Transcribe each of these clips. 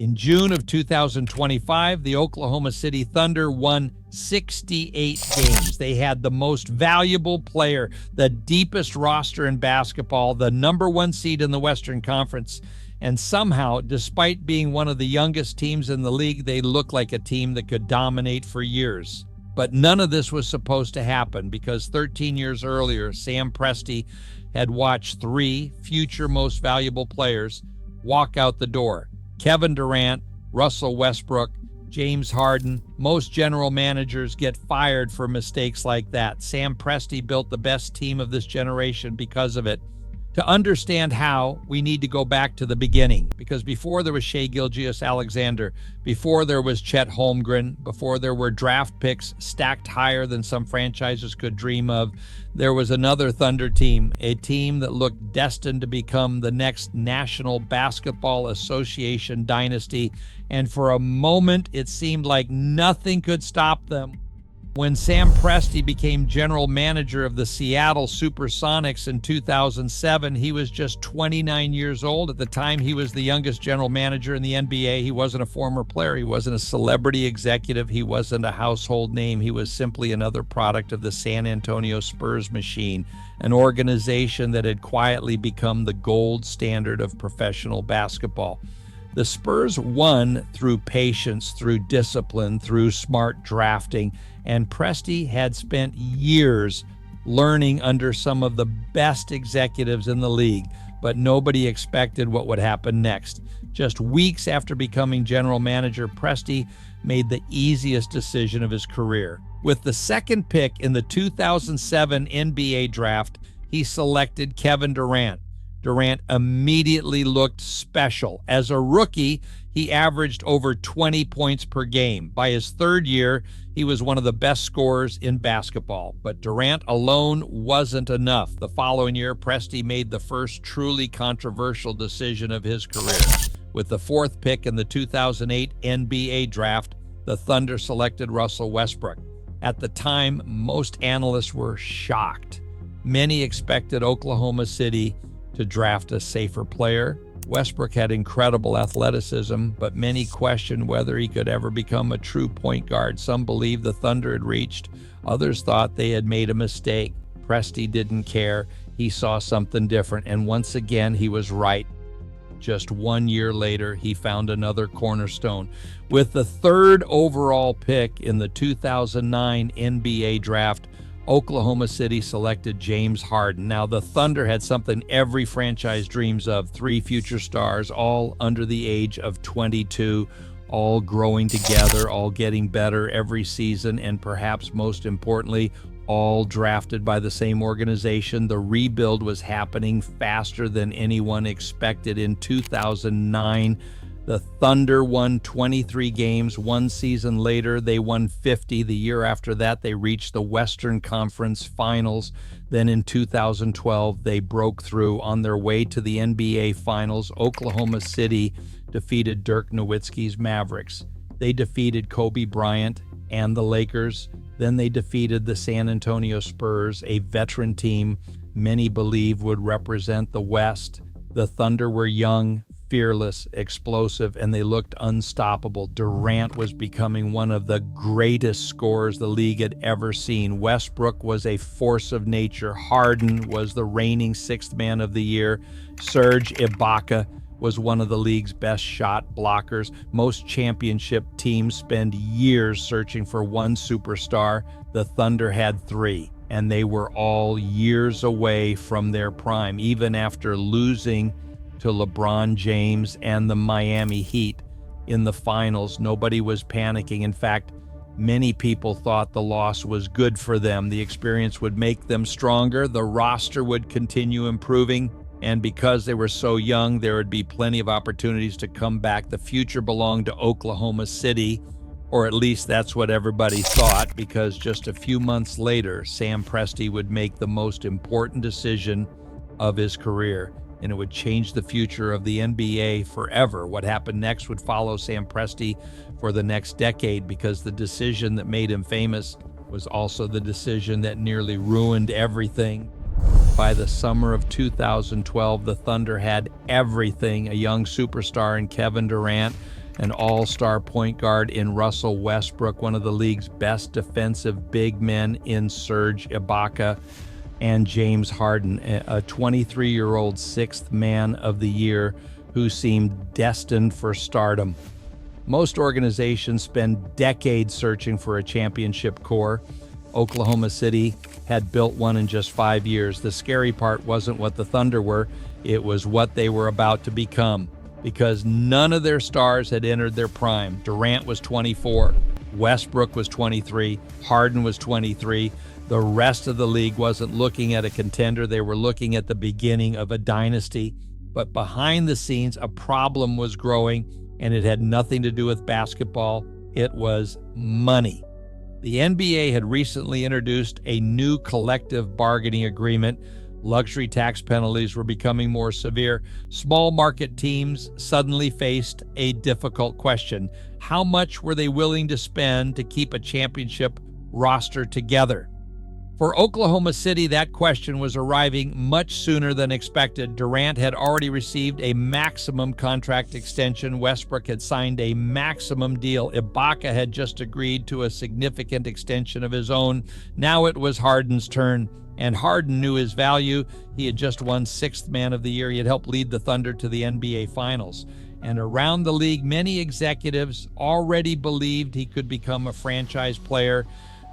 In June of 2025, the Oklahoma City Thunder won 68 games. They had the most valuable player, the deepest roster in basketball, the #1 seed in the Western Conference, and somehow, despite being one of the youngest teams in the league, they looked like a team that could dominate for years. But none of this was supposed to happen because 13 years earlier, Sam Presti had watched 3 future most valuable players walk out the door. Kevin Durant, Russell Westbrook, James Harden. Most general managers get fired for mistakes like that. Sam Presti built the best team of this generation because of it. To understand how, we need to go back to the beginning, because before there was Shai Gilgeous-Alexander, before there was Chet Holmgren, before there were draft picks stacked higher than some franchises could dream of, there was another Thunder team, a team that looked destined to become the next National Basketball Association dynasty, and for a moment it seemed like nothing could stop them. When Sam Presti became general manager of the Seattle Supersonics in 2007, he was just 29 years old. At the time, he was the youngest general manager in the NBA. He wasn't a former player. He wasn't a celebrity executive. He wasn't a household name. He was simply another product of the San Antonio Spurs machine, an organization that had quietly become the gold standard of professional basketball. The Spurs won through patience, through discipline, through smart drafting, and Presti had spent years learning under some of the best executives in the league, but nobody expected what would happen next. Just weeks after becoming general manager, Presti made the easiest decision of his career. With the second pick in the 2007 NBA draft, he selected Kevin Durant. Durant immediately looked special. As a rookie, he averaged over 20 points per game. By his third year, he was one of the best scorers in basketball. But Durant alone wasn't enough. The following year, Presti made the first truly controversial decision of his career. With the 4th pick in the 2008 NBA draft, the Thunder selected Russell Westbrook. At the time, most analysts were shocked. Many expected Oklahoma City to draft a safer player. Westbrook had incredible athleticism, but many questioned whether he could ever become a true point guard. Some believed the Thunder had reached. Others thought they had made a mistake. Presti didn't care. He saw something different, and once again, he was right. Just 1 year later, he found another cornerstone. With the 3rd overall pick in the 2009 NBA draft, Oklahoma City selected James Harden. Now, the Thunder had something every franchise dreams of: 3 future stars, all under the age of 22, all growing together, all getting better every season, and perhaps most importantly, all drafted by the same organization. The rebuild was happening faster than anyone expected. In 2009, the Thunder won 23 games. 1 season later, they won 50. The year after that, they reached the Western Conference Finals. Then in 2012, they broke through. On their way to the NBA Finals, Oklahoma City defeated Dirk Nowitzki's Mavericks. They defeated Kobe Bryant and the Lakers. Then they defeated the San Antonio Spurs, a veteran team many believe would represent the West. The Thunder were young, fearless, explosive, and they looked unstoppable. Durant was becoming one of the greatest scorers the league had ever seen. Westbrook was a force of nature. Harden was the reigning 6th man of the year. Serge Ibaka was one of the league's best shot blockers. Most championship teams spend years searching for one superstar. The Thunder had 3, and they were all years away from their prime. Even after losing to LeBron James and the Miami Heat in the finals, nobody was panicking. In fact, many people thought the loss was good for them. The experience would make them stronger. The roster would continue improving. And because they were so young, there would be plenty of opportunities to come back. The future belonged to Oklahoma City, or at least that's what everybody thought, because just a few months later, Sam Presti would make the most important decision of his career, and it would change the future of the NBA forever. What happened next would follow Sam Presti for the next decade, because the decision that made him famous was also the decision that nearly ruined everything. By the summer of 2012, the Thunder had everything: a young superstar in Kevin Durant, an all-star point guard in Russell Westbrook, one of the league's best defensive big men in Serge Ibaka, and James Harden, a 23-year-old sixth man of the year who seemed destined for stardom. Most organizations spend decades searching for a championship core. Oklahoma City had built one in just 5 years. The scary part wasn't what the Thunder were, it was what they were about to become, because none of their stars had entered their prime. Durant was 24, Westbrook was 23, Harden was 23. The rest of the league wasn't looking at a contender, they were looking at the beginning of a dynasty. But behind the scenes, a problem was growing, and it had nothing to do with basketball. It was money. The NBA had recently introduced a new collective bargaining agreement. Luxury tax penalties were becoming more severe. Small market teams suddenly faced a difficult question. How much were they willing to spend to keep a championship roster together? For Oklahoma City, that question was arriving much sooner than expected. Durant had already received a maximum contract extension. Westbrook had signed a maximum deal. Ibaka had just agreed to a significant extension of his own. Now it was Harden's turn, and Harden knew his value. He had just won Sixth Man of the Year. He had helped lead the Thunder to the NBA Finals. And around the league, many executives already believed he could become a franchise player.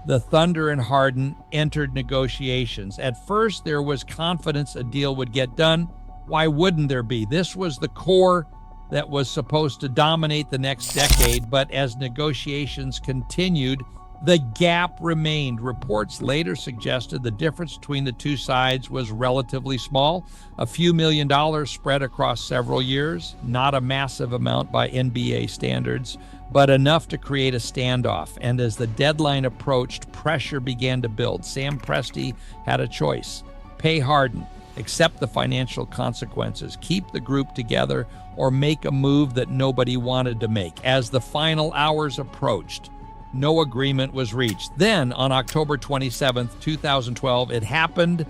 The Thunder and Harden entered negotiations. At first, there was confidence a deal would get done. Why wouldn't there be? This was the core that was supposed to dominate the next decade, but as negotiations continued, the gap remained. Reports later suggested the difference between the two sides was relatively small, a few $1 million spread across several years, not a massive amount by NBA standards, but enough to create a standoff. And as the deadline approached, pressure began to build. Sam Presti had a choice: pay Harden, accept the financial consequences, keep the group together, or make a move that nobody wanted to make. As the final hours approached, no agreement was reached. Then, on October 27th, 2012, it happened.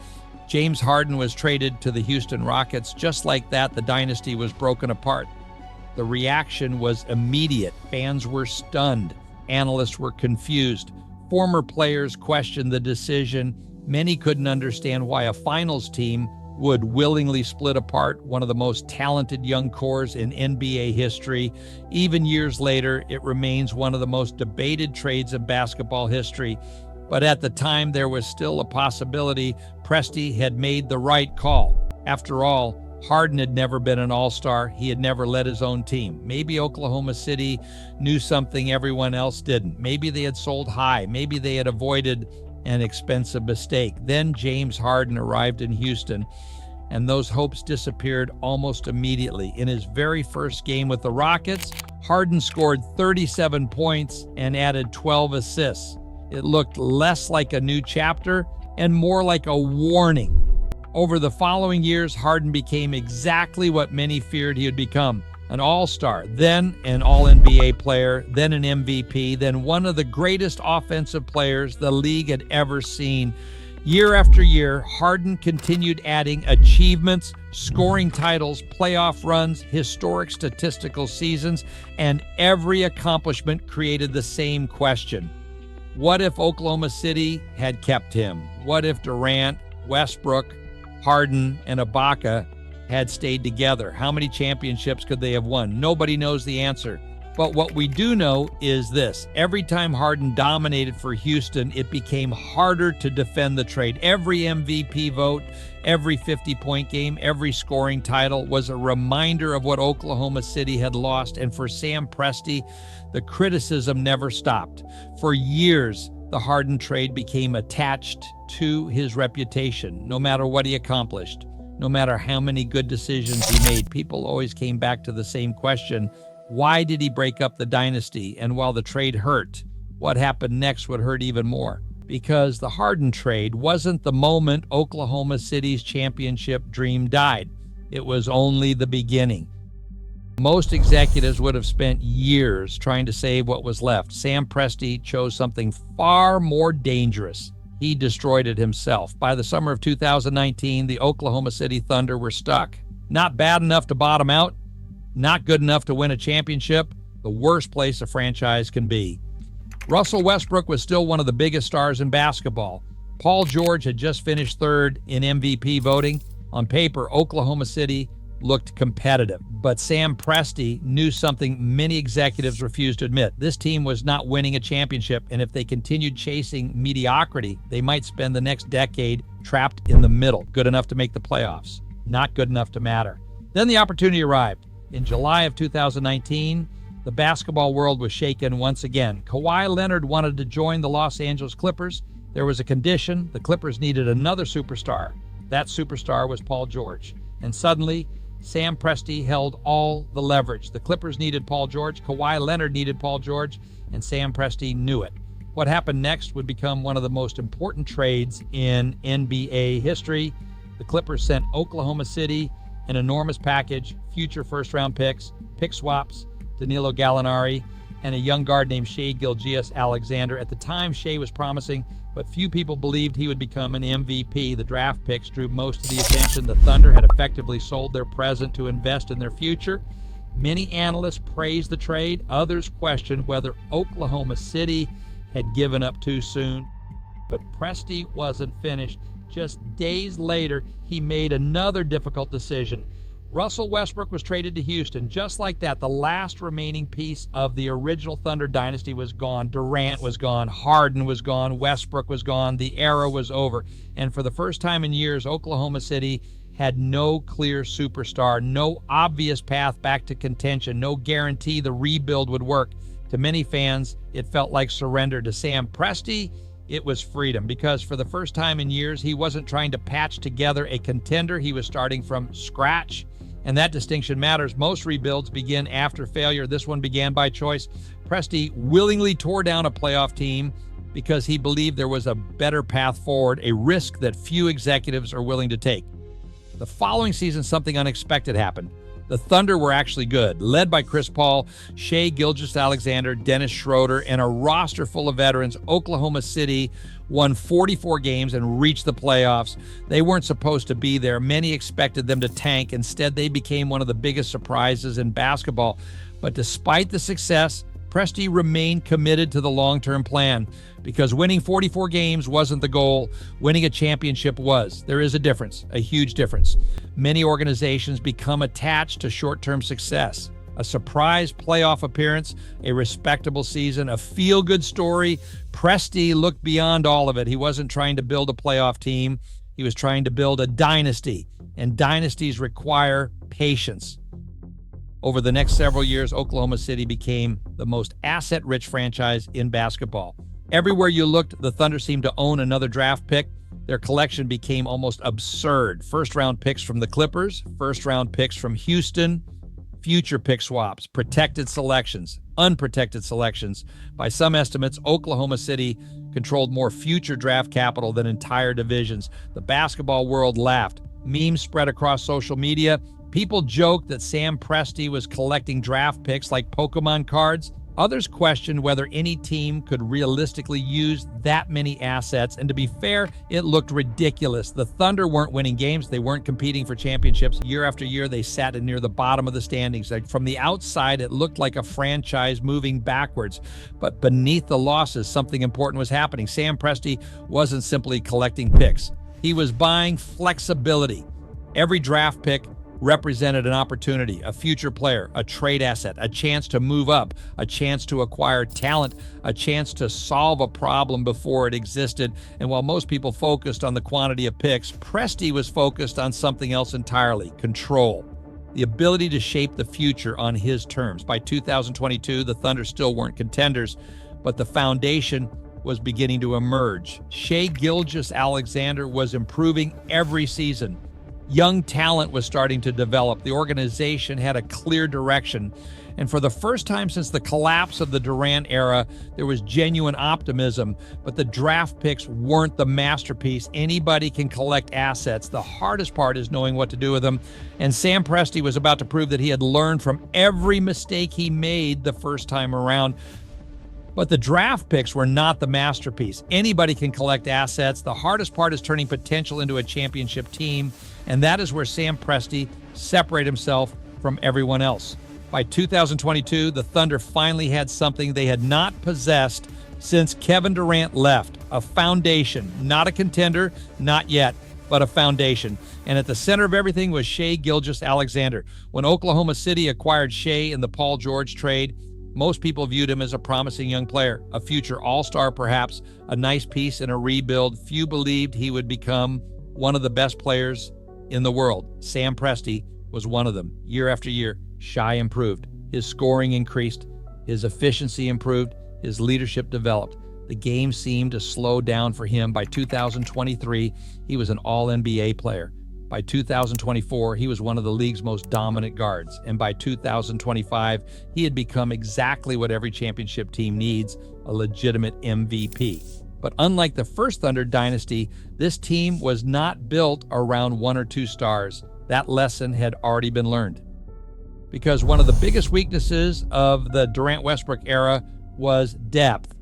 James Harden was traded to the Houston Rockets. Just like that, the dynasty was broken apart. The reaction was immediate. Fans were stunned. Analysts were confused. Former players questioned the decision. Many couldn't understand why a finals team would willingly split apart one of the most talented young cores in NBA history. Even years later, it remains one of the most debated trades in basketball history. But at the time, there was still a possibility Presti had made the right call. After all, Harden had never been an all-star. He had never led his own team. Maybe Oklahoma City knew something everyone else didn't. Maybe they had sold high. Maybe they had avoided an expensive mistake. Then James Harden arrived in Houston, and those hopes disappeared almost immediately. In his very first game with the Rockets, Harden scored 37 points and added 12 assists. It looked less like a new chapter and more like a warning. Over the following years, Harden became exactly what many feared he would become: an all-star, then an all-NBA player, then an MVP, then one of the greatest offensive players the league had ever seen. Year after year, Harden continued adding achievements, scoring titles, playoff runs, historic statistical seasons, and every accomplishment created the same question: what if Oklahoma City had kept him? What if Durant, Westbrook, Harden, and Ibaka had stayed together? How many championships could they have won? Nobody knows the answer. But what we do know is this: every time Harden dominated for Houston, it became harder to defend the trade. Every MVP vote, every 50-point game, every scoring title was a reminder of what Oklahoma City had lost. And for Sam Presti, the criticism never stopped. For years, the Harden trade became attached to his reputation. No matter what he accomplished, no matter how many good decisions he made, people always came back to the same question: why did he break up the dynasty? And while the trade hurt, what happened next would hurt even more. Because the Harden trade wasn't the moment Oklahoma City's championship dream died. It was only the beginning. Most executives would have spent years trying to save what was left. Sam Presti chose something far more dangerous. He destroyed it himself. By the summer of 2019, the Oklahoma City Thunder were stuck. Not bad enough to bottom out, not good enough to win a championship, the worst place a franchise can be. Russell Westbrook was still one of the biggest stars in basketball. Paul George had just finished third in MVP voting. On paper, Oklahoma City looked competitive, but Sam Presti knew something many executives refused to admit. This team was not winning a championship, and if they continued chasing mediocrity, they might spend the next decade trapped in the middle, good enough to make the playoffs, not good enough to matter. Then the opportunity arrived. In July of 2019, the basketball world was shaken once again. Kawhi Leonard wanted to join the Los Angeles Clippers. There was a condition. The Clippers needed another superstar. That superstar was Paul George. And suddenly, Sam Presti held all the leverage. The Clippers needed Paul George, Kawhi Leonard needed Paul George, and Sam Presti knew it. What happened next would become one of the most important trades in NBA history. The Clippers sent Oklahoma City an enormous package, future first-round picks, pick swaps, Danilo Gallinari, and a young guard named Shai Gilgeous-Alexander. At the time, Shai was promising, but few people believed he would become an MVP. The draft picks drew most of the attention. The Thunder had effectively sold their present to invest in their future. Many analysts praised the trade. Others questioned whether Oklahoma City had given up too soon. But Presti wasn't finished. Just days later, he made another difficult decision. Russell Westbrook was traded to Houston. Just like that, the last remaining piece of the original Thunder dynasty was gone. Durant was gone. Harden was gone. Westbrook was gone. The era was over. And for the first time in years, Oklahoma City had no clear superstar, no obvious path back to contention, no guarantee the rebuild would work. To many fans, it felt like surrender. To Sam Presti, it was freedom, because for the first time in years, he wasn't trying to patch together a contender. He was starting from scratch. And that distinction matters. Most rebuilds begin after failure. This one began by choice. Presti willingly tore down a playoff team because he believed there was a better path forward, a risk that few executives are willing to take. The following season, something unexpected happened. The Thunder were actually good, led by Chris Paul, Shai Gilgeous-Alexander, Dennis Schroeder, and a roster full of veterans. Oklahoma City won 44 games and reached the playoffs. They weren't supposed to be there. Many expected them to tank. Instead, they became one of the biggest surprises in basketball. But despite the success, Presti remained committed to the long-term plan, because winning 44 games wasn't the goal. Winning a championship was. There is a difference, a huge difference. Many organizations become attached to short-term success. A surprise playoff appearance, a respectable season, a feel-good story. Presti looked beyond all of it. He wasn't trying to build a playoff team. He was trying to build a dynasty, and dynasties require patience. Over the next several years, Oklahoma City became the most asset-rich franchise in basketball. Everywhere you looked, the Thunder seemed to own another draft pick. Their collection became almost absurd. First-round picks from the Clippers, first-round picks from Houston, future pick swaps, protected selections, unprotected selections. By some estimates, Oklahoma City controlled more future draft capital than entire divisions. The basketball world laughed. Memes spread across social media. People joked that Sam Presti was collecting draft picks like Pokemon cards. Others questioned whether any team could realistically use that many assets, and to be fair, it looked ridiculous. The Thunder weren't winning games. They weren't competing for championships. Year after year, they sat near the bottom of the standings. From the outside, it looked like a franchise moving backwards. But beneath the losses, something important was happening. Sam Presti wasn't simply collecting picks. He was buying flexibility. Every draft pick represented an opportunity, a future player, a trade asset, a chance to move up, a chance to acquire talent, a chance to solve a problem before it existed. And while most people focused on the quantity of picks, Presti was focused on something else entirely: control. The ability to shape the future on his terms. By 2022, the Thunder still weren't contenders, but the foundation was beginning to emerge. Shai Gilgeous-Alexander was improving every season. Young talent was starting to develop. The organization had a clear direction. And for the first time since the collapse of the Durant era, there was genuine optimism. But the draft picks weren't the masterpiece. Anybody can collect assets. The hardest part is knowing what to do with them. And Sam Presti was about to prove that he had learned from every mistake he made the first time around. But the draft picks were not the masterpiece. Anybody can collect assets. The hardest part is turning potential into a championship team. And that is where Sam Presti separated himself from everyone else. By 2022, the Thunder finally had something they had not possessed since Kevin Durant left. A foundation, not a contender, not yet, but a foundation. And at the center of everything was Shai Gilgeous-Alexander. When Oklahoma City acquired Shai in the Paul George trade, most people viewed him as a promising young player, a future all-star perhaps, a nice piece in a rebuild. Few believed he would become one of the best players in the world. Sam Presti was one of them. Year after year, Shai improved. His scoring increased. His efficiency improved. His leadership developed. The game seemed to slow down for him. By 2023, he was an all-NBA player. By 2024, he was one of the league's most dominant guards. And by 2025, he had become exactly what every championship team needs, a legitimate MVP. But unlike the first Thunder dynasty, this team was not built around one or two stars. That lesson had already been learned. Because one of the biggest weaknesses of the Durant-Westbrook era was depth.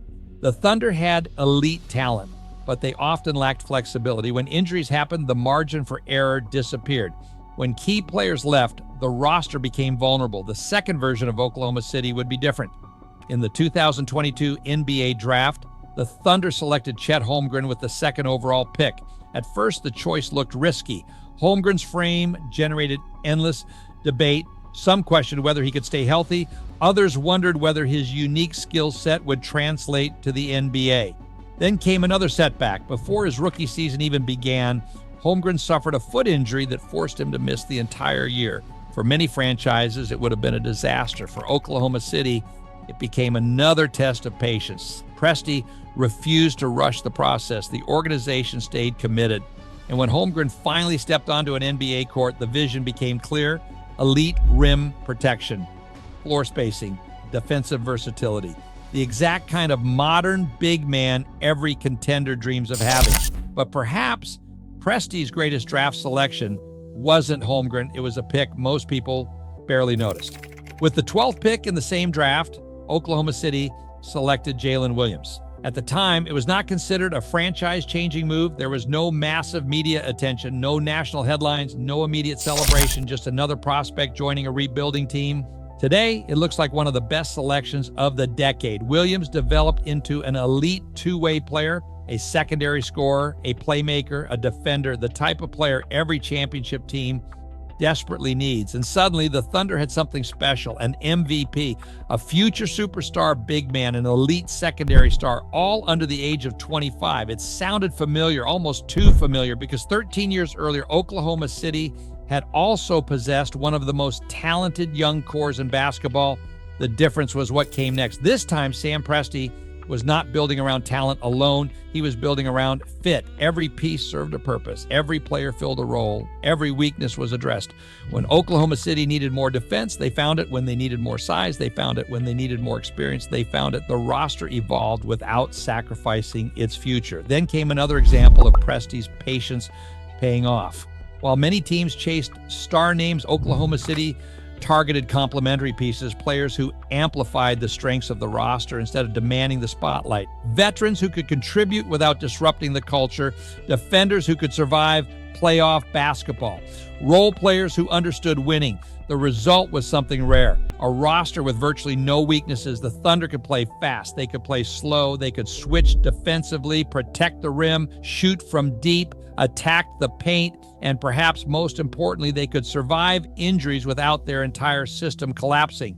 The Thunder had elite talent, but they often lacked flexibility. When injuries happened, the margin for error disappeared. When key players left, the roster became vulnerable. The second version of Oklahoma City would be different. In the 2022 NBA draft, the Thunder selected Chet Holmgren with the second overall pick. At first, the choice looked risky. Holmgren's frame generated endless debate. Some questioned whether he could stay healthy. Others wondered whether his unique skill set would translate to the NBA. Then came another setback. Before his rookie season even began, Holmgren suffered a foot injury that forced him to miss the entire year. For many franchises, it would have been a disaster. For Oklahoma City, it became another test of patience. Presti refused to rush the process. The organization stayed committed. And when Holmgren finally stepped onto an NBA court, the vision became clear. Elite rim protection, floor spacing, defensive versatility. The exact kind of modern big man every contender dreams of having. But perhaps Presti's greatest draft selection wasn't Holmgren. It was a pick most people barely noticed. With the 12th pick in the same draft, Oklahoma City selected Jalen Williams. At the time, it was not considered a franchise-changing move. There was no massive media attention, no national headlines, no immediate celebration, just another prospect joining a rebuilding team. Today, it looks like one of the best selections of the decade. Williams developed into an elite two-way player, a secondary scorer, a playmaker, a defender, the type of player every championship team desperately needs. And suddenly, the Thunder had something special, an MVP, a future superstar big man, an elite secondary star, all under the age of 25. It sounded familiar, almost too familiar, because 13 years earlier, Oklahoma City had also possessed one of the most talented young cores in basketball. The difference was what came next. This time, Sam Presti was not building around talent alone. He was building around fit. Every piece served a purpose. Every player filled a role. Every weakness was addressed. When Oklahoma City needed more defense, they found it. When they needed more size, they found it. When they needed more experience, they found it. The roster evolved without sacrificing its future. Then came another example of Presti's patience paying off. While many teams chased star names, Oklahoma City targeted complementary pieces, players who amplified the strengths of the roster instead of demanding the spotlight. Veterans who could contribute without disrupting the culture. Defenders who could survive playoff basketball. Role players who understood winning. The result was something rare. A roster with virtually no weaknesses. The Thunder could play fast. They could play slow. They could switch defensively, protect the rim, shoot from deep, attack the paint, and perhaps most importantly, they could survive injuries without their entire system collapsing.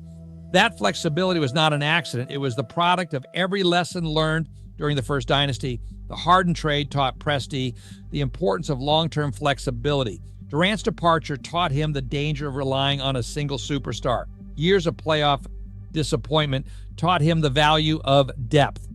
That flexibility was not an accident. It was the product of every lesson learned during the first dynasty. The Harden trade taught Presti the importance of long-term flexibility. Durant's departure taught him the danger of relying on a single superstar. Years of playoff disappointment taught him the value of depth.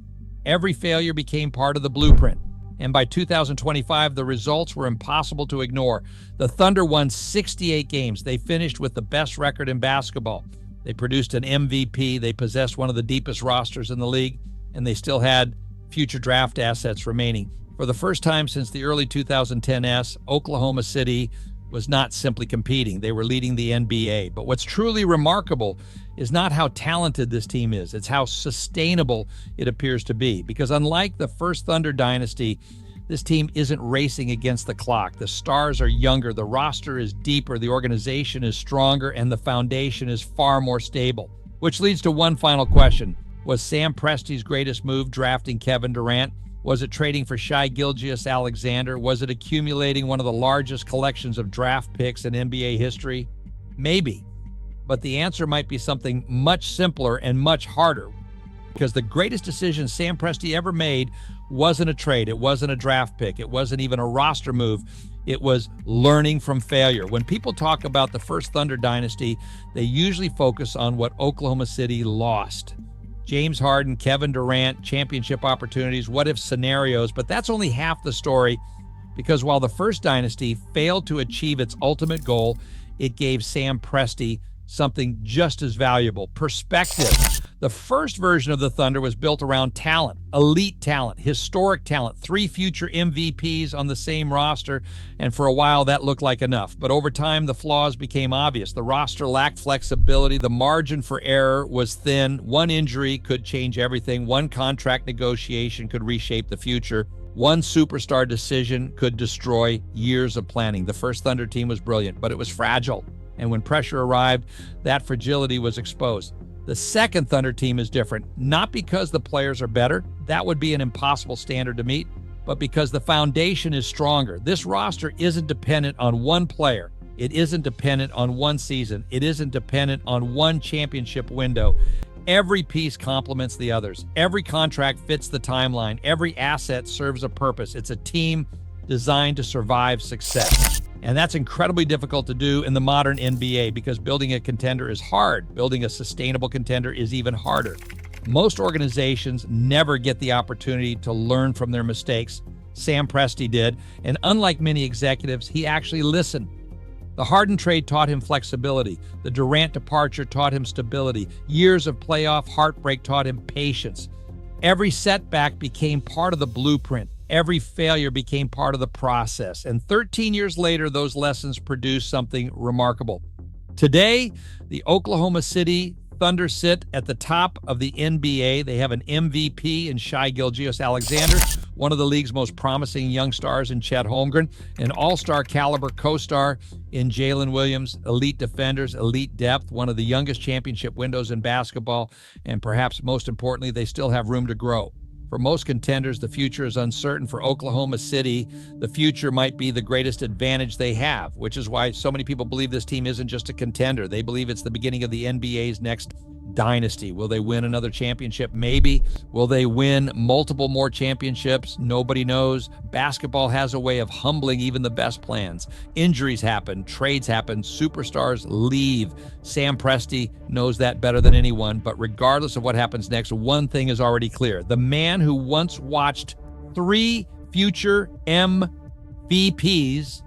Every failure became part of the blueprint. And by 2025, the results were impossible to ignore. The Thunder won 68 games. They finished with the best record in basketball. They produced an MVP. They possessed one of the deepest rosters in the league, and they still had future draft assets remaining. For the first time since the early 2010s, Oklahoma City was not simply competing. They were leading the NBA. But what's truly remarkable is not how talented this team is. It's how sustainable it appears to be. Because unlike the first Thunder dynasty, This team isn't racing against the clock. The stars are younger, the roster is deeper, the organization is stronger, and the foundation is far more stable. Which leads to one final question. Was Sam Presti's greatest move drafting Kevin Durant? Was it trading for Shai Gilgeous-Alexander? Was it accumulating one of the largest collections of draft picks in NBA history? Maybe. But the answer might be something much simpler and much harder, because the greatest decision Sam Presti ever made wasn't a trade. It wasn't a draft pick. It wasn't even a roster move. It was learning from failure. When people talk about the first Thunder dynasty, they usually focus on what Oklahoma City lost. James Harden, Kevin Durant, championship opportunities, what-if scenarios, but that's only half the story, because while the first dynasty failed to achieve its ultimate goal, it gave Sam Presti something just as valuable: perspective. The first version of the Thunder was built around talent, elite talent, historic talent, 3 future MVPs on the same roster, and for a while that looked like enough. But over time, the flaws became obvious. The roster lacked flexibility, the margin for error was thin, one injury could change everything, one contract negotiation could reshape the future, one superstar decision could destroy years of planning. The first Thunder team was brilliant, but it was fragile. And when pressure arrived, that fragility was exposed. The second Thunder team is different, not because the players are better, that would be an impossible standard to meet, but because the foundation is stronger. This roster isn't dependent on one player. It isn't dependent on one season. It isn't dependent on one championship window. Every piece complements the others. Every contract fits the timeline. Every asset serves a purpose. It's a team designed to survive success. And that's incredibly difficult to do in the modern NBA, because building a contender is hard. Building a sustainable contender is even harder. Most organizations never get the opportunity to learn from their mistakes. Sam Presti did, and unlike many executives, he actually listened. The Harden trade taught him flexibility. The Durant departure taught him stability. Years of playoff heartbreak taught him patience. Every setback became part of the blueprint. Every failure became part of the process. And 13 years later, those lessons produced something remarkable. Today, the Oklahoma City Thunder sit at the top of the NBA. They have an MVP in Shai Gilgeous-Alexander, one of the league's most promising young stars in Chet Holmgren, an all-star caliber co-star in Jalen Williams, elite defenders, elite depth, one of the youngest championship windows in basketball, and perhaps most importantly, they still have room to grow. For most contenders, the future is uncertain. For Oklahoma City, the future might be the greatest advantage they have, which is why so many people believe this team isn't just a contender. They believe it's the beginning of the NBA's next dynasty. Will they win another championship? Maybe. Will they win multiple more championships? Nobody knows. Basketball has a way of humbling even the best plans. Injuries happen, trades happen, superstars leave. Sam Presti knows that better than anyone, but regardless of what happens next, one thing is already clear. The man who once watched 3 future MVPs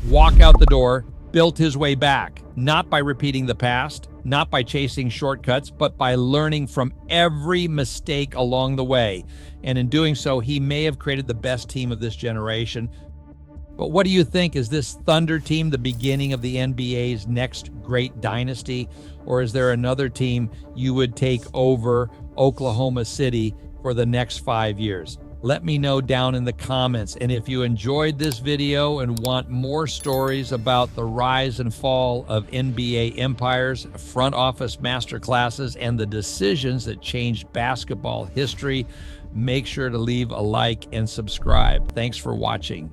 walk out the door built his way back, not by repeating the past, not by chasing shortcuts, but by learning from every mistake along the way. And in doing so, he may have created the best team of this generation. But what do you think? Is this Thunder team the beginning of the NBA's next great dynasty? Or is there another team you would take over Oklahoma City for the next 5 years? Let me know down in the comments. And if you enjoyed this video and want more stories about the rise and fall of NBA empires, front office masterclasses, and the decisions that changed basketball history, make sure to leave a like and subscribe. Thanks for watching.